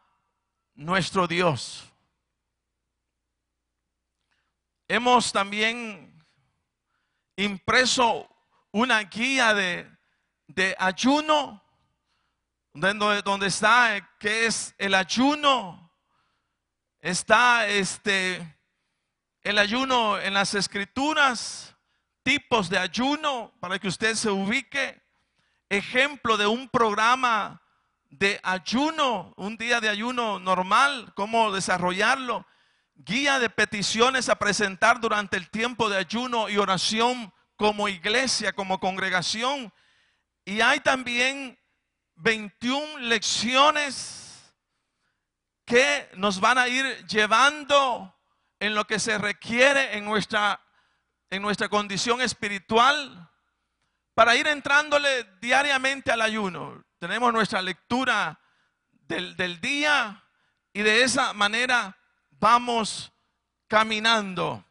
nuestro Dios. Hemos también impreso una guía de ayuno, donde está qué es el ayuno. Está el ayuno en las escrituras, tipos de ayuno para que usted se ubique, ejemplo de un programa de ayuno, un día de ayuno normal, cómo desarrollarlo. Guía de peticiones a presentar durante el tiempo de ayuno y oración como iglesia, como congregación. Y hay también 21 lecciones que nos van a ir llevando en lo que se requiere en nuestra condición espiritual para ir entrándole diariamente al ayuno. Tenemos nuestra lectura del día y de esa manera vamos caminando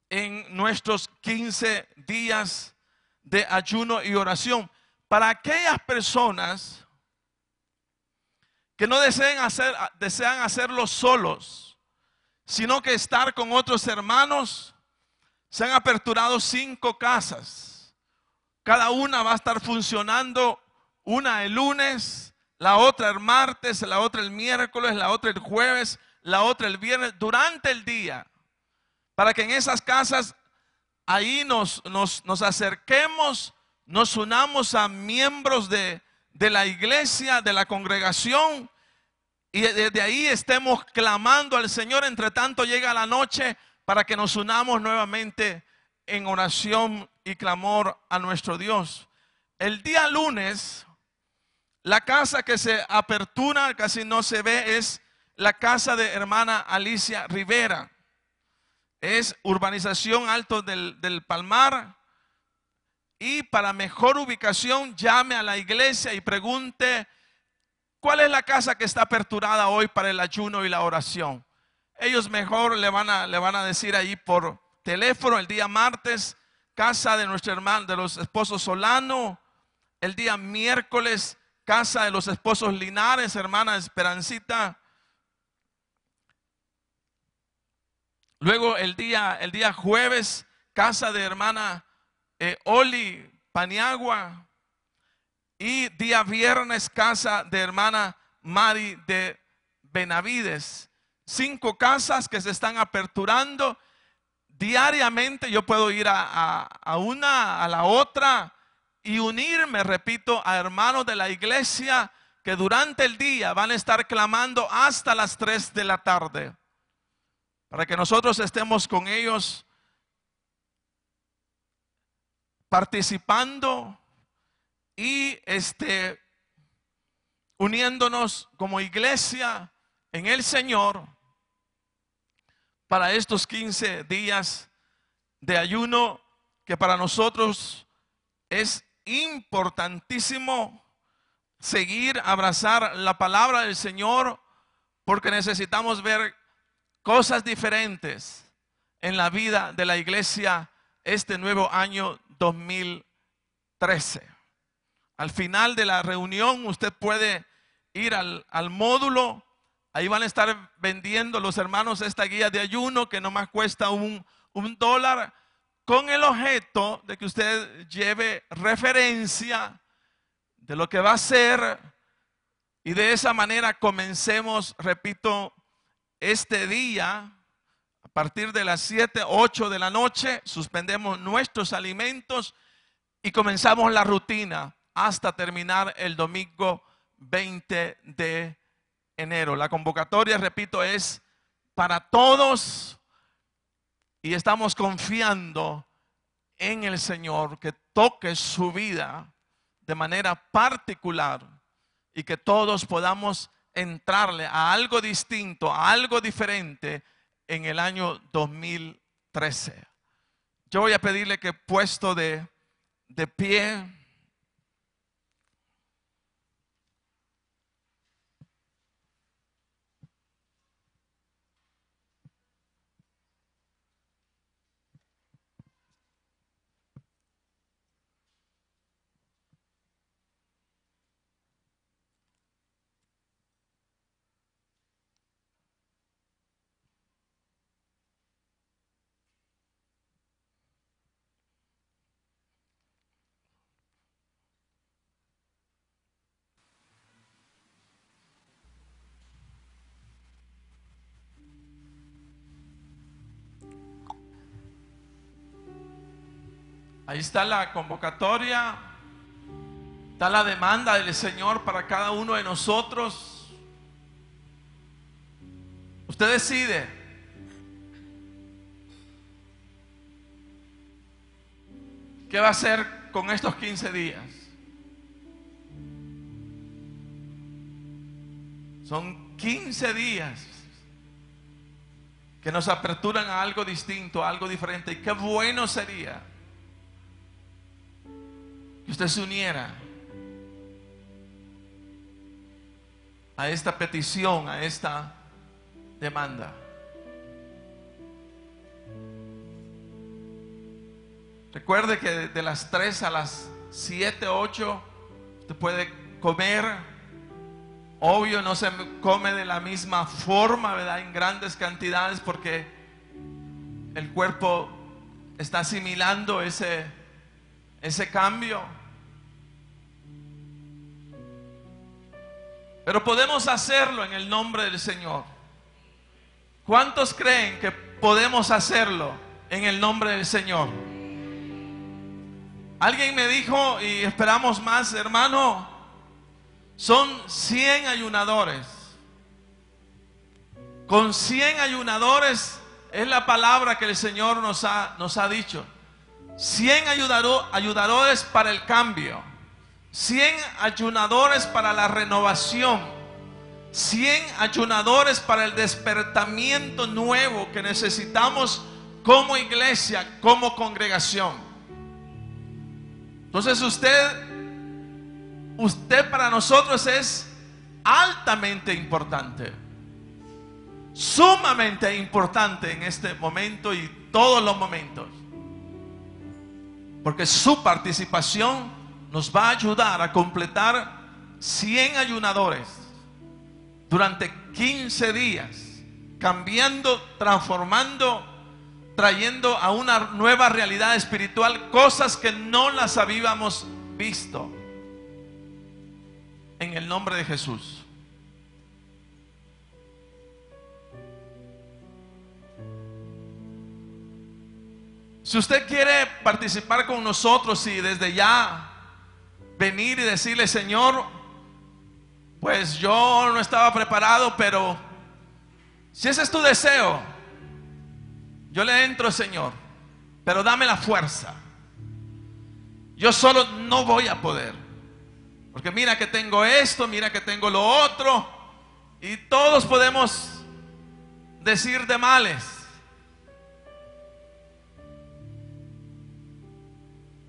en nuestros 15 días de ayuno y oración. Para aquellas personas que no desean hacerlo solos, sino que estar con otros hermanos, se han aperturado 5 casas. Cada una va a estar funcionando, una el lunes, la otra el martes, la otra el miércoles, la otra el jueves, la otra el viernes, durante el día. Para que en esas casas ahí nos acerquemos, nos unamos a miembros de la iglesia, de la congregación, y desde ahí estemos clamando al Señor. Entre tanto llega la noche para que nos unamos nuevamente en oración y clamor a nuestro Dios. El día lunes, la casa que se apertura, casi no se ve, es la casa de hermana Alicia Rivera. Es urbanización Alto del Palmar. Y para mejor ubicación, llame a la iglesia y pregunte cuál es la casa que está aperturada hoy para el ayuno y la oración. Ellos mejor le van a decir ahí por teléfono. El día martes, casa de nuestro hermano, de los esposos Solano. El día miércoles, casa de los esposos Linares, hermana Esperancita. Luego el día jueves, casa de hermana Oli Paniagua. Y día viernes, casa de hermana Mari de Benavides. 5 casas que se están aperturando. Diariamente yo puedo ir a una, a la otra y unirme, repito, a hermanos de la iglesia que durante el día van a estar clamando hasta las 3 de la tarde. Para que nosotros estemos con ellos participando y uniéndonos como iglesia en el Señor para estos 15 días de ayuno, que para nosotros es importantísimo seguir, abrazar la palabra del Señor, porque necesitamos ver cosas diferentes en la vida de la iglesia este nuevo año 2013. Al final de la reunión usted puede ir al módulo. Ahí van a estar vendiendo los hermanos esta guía de ayuno que nomás cuesta $1, con el objeto de que usted lleve referencia de lo que va a hacer, y de esa manera comencemos, repito, este día. A partir de las 7, 8 de la noche suspendemos nuestros alimentos y comenzamos la rutina hasta terminar el domingo 20 de enero. La convocatoria, repito, es para todos y estamos confiando en el Señor que toque su vida de manera particular y que todos podamos entrarle a algo distinto, a algo diferente en el año 2013. Yo voy a pedirle que puesto de pie, ahí está la convocatoria, está la demanda del Señor para cada uno de nosotros. Usted decide. ¿Qué va a hacer con estos 15 días? Son 15 días que nos aperturan a algo distinto, a algo diferente. Y qué bueno sería que usted se uniera a esta petición, a esta demanda. Recuerde que de las 3 a las 7, 8, usted puede comer. Obvio, no se come de la misma forma, ¿verdad? En grandes cantidades, porque el cuerpo está asimilando ese cambio. Pero podemos hacerlo en el nombre del Señor. ¿Cuántos creen que podemos hacerlo en el nombre del Señor? Alguien me dijo, y esperamos más, hermano, son 100 ayunadores. Con 100 ayunadores es la palabra que el Señor nos ha dicho. 100 ayudadores para el cambio, 100 ayunadores para la renovación, 100 ayunadores para el despertamiento nuevo que necesitamos como iglesia, como congregación. Entonces usted para nosotros es altamente importante, sumamente importante en este momento y todos los momentos, porque su participación nos va a ayudar a completar 100 ayunadores durante 15 días, cambiando, transformando, trayendo a una nueva realidad espiritual cosas que no las habíamos visto. En el nombre de Jesús. Si usted quiere participar con nosotros y desde ya venir y decirle, Señor, pues yo no estaba preparado, pero si ese es tu deseo, yo le entro, Señor, pero dame la fuerza. Yo solo no voy a poder. Porque mira que tengo esto, mira que tengo lo otro. Y todos podemos decir de males.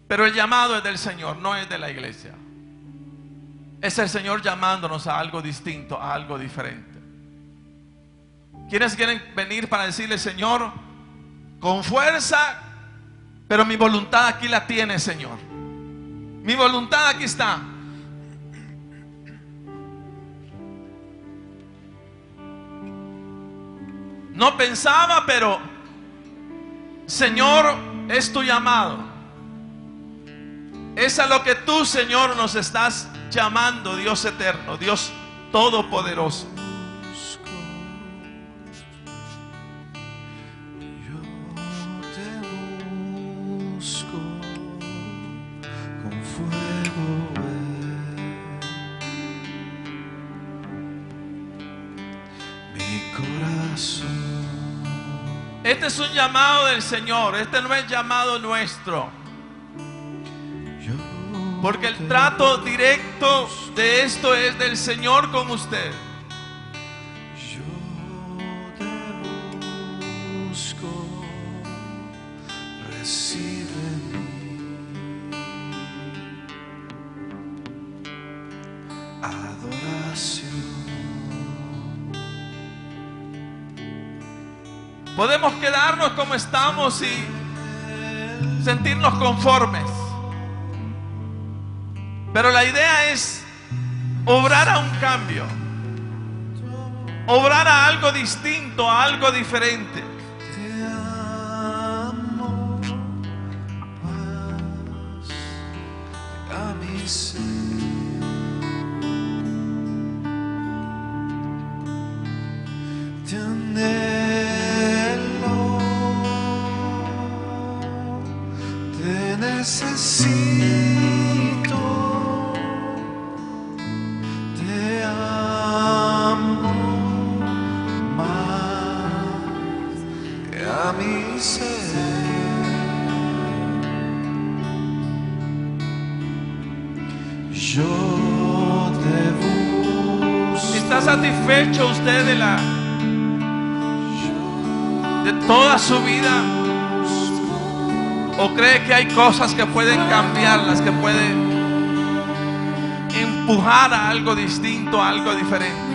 Pero el llamado es del Señor, no es de la iglesia. Es el Señor llamándonos a algo distinto, a algo diferente. ¿Quiénes quieren venir para decirle, Señor, con fuerza, pero mi voluntad aquí la tiene, Señor? Mi voluntad aquí está. No pensaba, pero Señor, es tu llamado. Es a lo que tú, Señor, nos estás llamando, Dios eterno, Dios todopoderoso. Este es un llamado del Señor, este no es llamado nuestro. Porque el trato directo de esto es del Señor con usted. Yo te busco, recibe mi adoración. Podemos quedarnos como estamos y sentirnos conformes. Pero la idea es obrar a un cambio, obrar a algo distinto, a algo diferente. Te amo más a mi ser. Te anhelo, te necesito. Te amo más que a mi ser. Yo te busco. ¿Está satisfecho usted de toda su vida? ¿O cree que hay cosas que pueden cambiarlas, que pueden empujar a algo distinto, a algo diferente?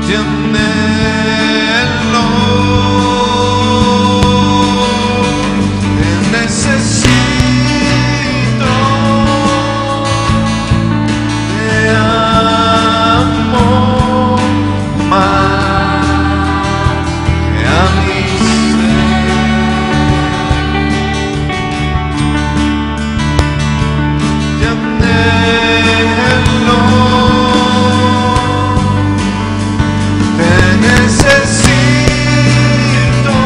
Te anhelo, te necesito, te amo más que a mi ser. Te anhelo, necesito,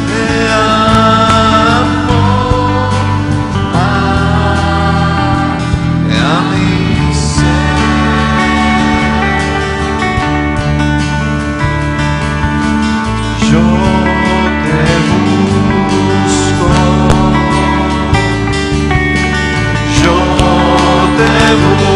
te amo más que a mi ser. Yo te busco, yo te busco.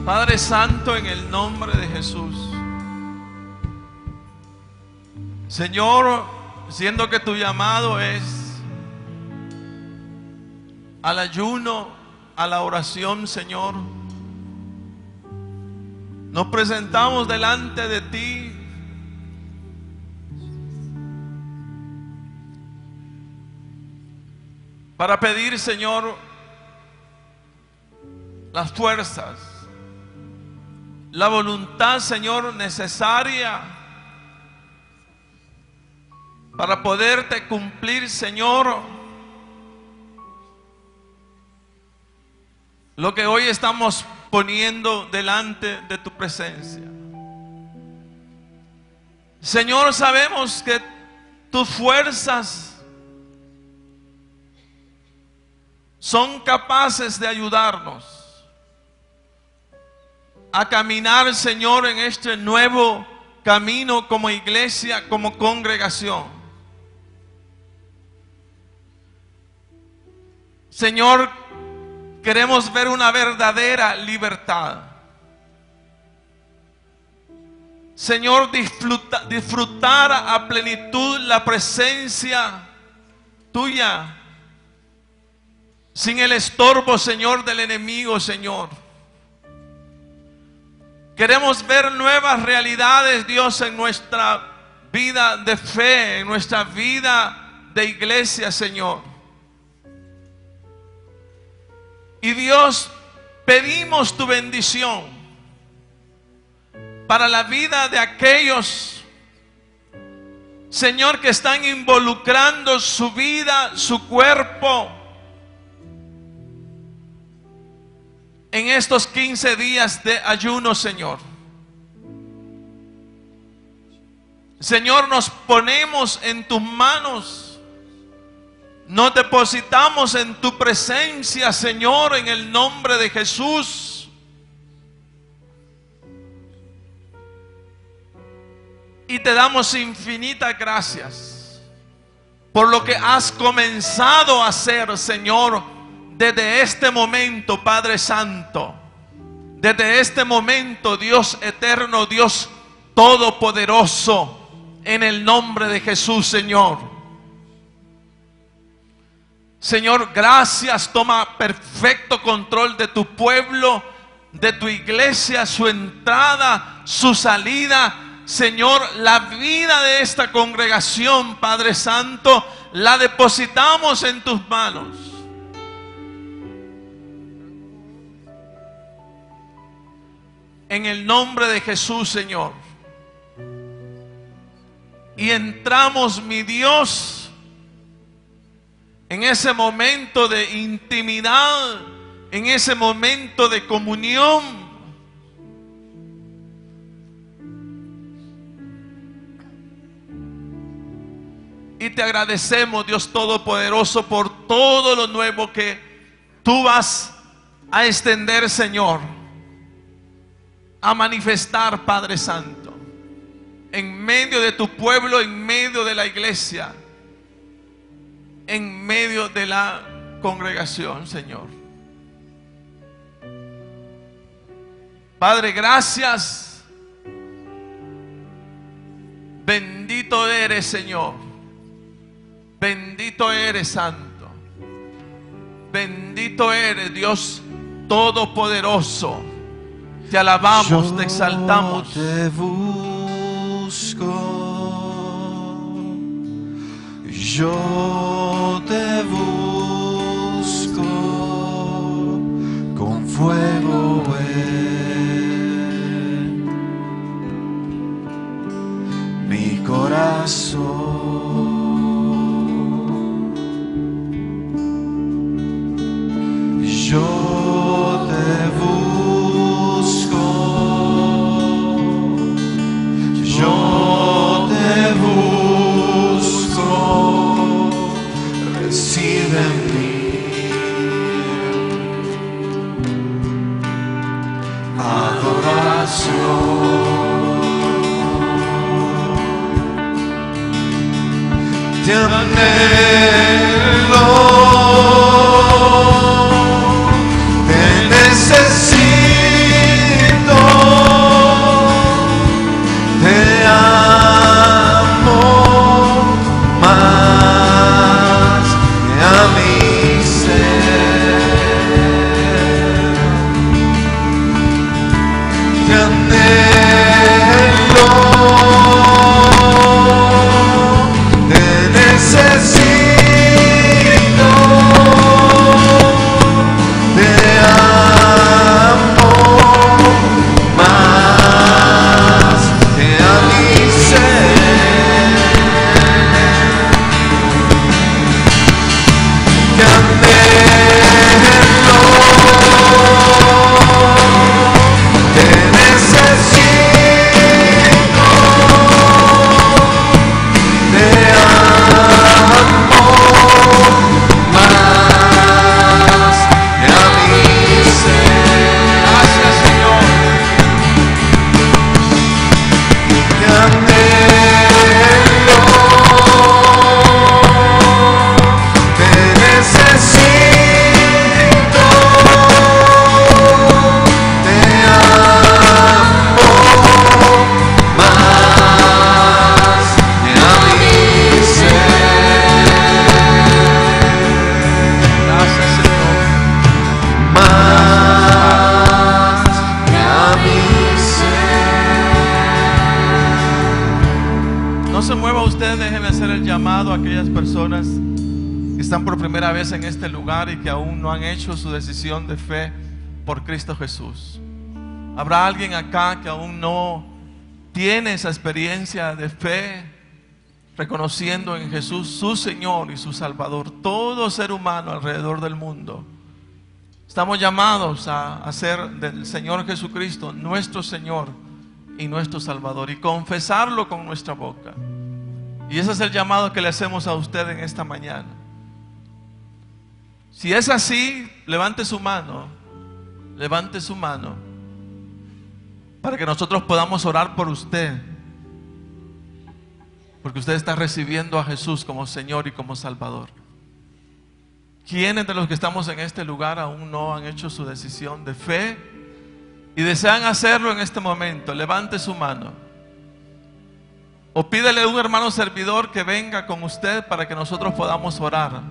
Padre Santo, en el nombre de Jesús, Señor, siendo que tu llamado es al ayuno, a la oración, Señor, nos presentamos delante de ti para pedir, Señor, las fuerzas, la voluntad, Señor, necesaria para poderte cumplir, Señor, lo que hoy estamos poniendo delante de tu presencia. Señor, sabemos que tus fuerzas son capaces de ayudarnos a caminar, Señor, en este nuevo camino como iglesia, como congregación. Señor, queremos ver una verdadera libertad. Señor, disfrutar a plenitud la presencia tuya, sin el estorbo, Señor, del enemigo, Señor. Queremos ver nuevas realidades, Dios, en nuestra vida de fe, en nuestra vida de iglesia, Señor. Y Dios, pedimos tu bendición para la vida de aquellos, Señor, que están involucrando su vida, su cuerpo, en estos 15 días de ayuno, Señor. Señor, nos ponemos en tus manos. Nos depositamos en tu presencia, Señor, en el nombre de Jesús. Y te damos infinitas gracias por lo que has comenzado a hacer, Señor, desde este momento, Padre Santo. Desde este momento, Dios eterno, Dios todopoderoso, en el nombre de Jesús, Señor. Señor, gracias. Toma perfecto control de tu pueblo, de tu iglesia, su entrada, su salida. Señor, la vida de esta congregación, Padre Santo, la depositamos en tus manos. En el nombre de Jesús, Señor. Y entramos, mi Dios, en ese momento de intimidad, en ese momento de comunión. Y te agradecemos, Dios Todopoderoso, por todo lo nuevo que tú vas a extender, Señor, a manifestar, Padre Santo, en medio de tu pueblo, en medio de la iglesia, en medio de la congregación, Señor. Padre, gracias. Bendito eres, Señor. Bendito eres, Santo. Bendito eres, Dios Todopoderoso. Te alabamos, te exaltamos. Te busco, yo te busco con fuego en mi corazón. Yo te busco, yo te busco, recibe en mí adoración. Te anhelo. Necesito, te amo más que a mi ser. Te anhelo. A aquellas personas que están por primera vez en este lugar y que aún no han hecho su decisión de fe por Cristo Jesús. Habrá alguien acá que aún no tiene esa experiencia de fe, reconociendo en Jesús su Señor y su Salvador. Todo ser humano alrededor del mundo estamos llamados a hacer del Señor Jesucristo nuestro Señor y nuestro Salvador y confesarlo con nuestra boca. Y ese es el llamado que le hacemos a usted en esta mañana. Si es así, levante su mano para que nosotros podamos orar por usted, porque usted está recibiendo a Jesús como Señor y como Salvador. ¿Quiénes de los que estamos en este lugar aún no han hecho su decisión de fe y desean hacerlo en este momento? Levante su mano. O pídele a un hermano servidor que venga con usted para que nosotros podamos orar.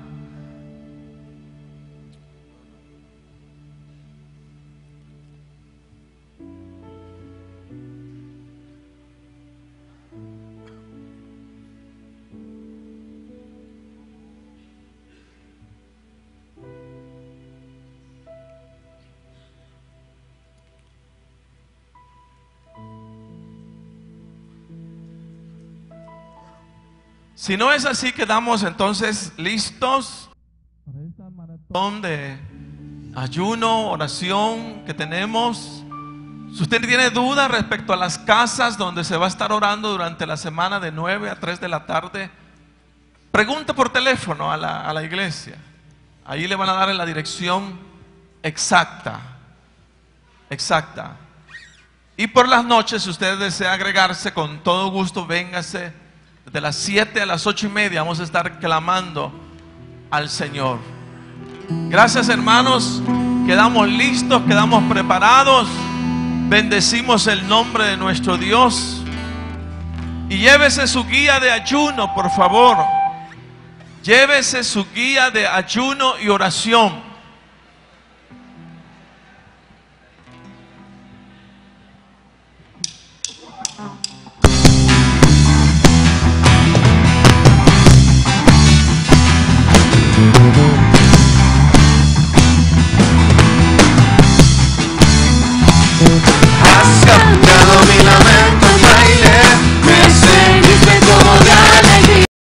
Si no es así, quedamos entonces listos para esta maratón de ayuno, oración que tenemos. Si usted tiene dudas respecto a las casas donde se va a estar orando durante la semana de 9 a 3 de la tarde, pregunte por teléfono a la iglesia. Ahí le van a dar la dirección exacta. Y por las noches, si usted desea agregarse, con todo gusto, véngase. De las 7 a las 8:30 vamos a estar clamando al Señor. Gracias, hermanos. Quedamos listos, quedamos preparados. Bendecimos el nombre de nuestro Dios. Y llévese su guía de ayuno, por favor. Llévese su guía de ayuno y oración. Has cambiado mi lamento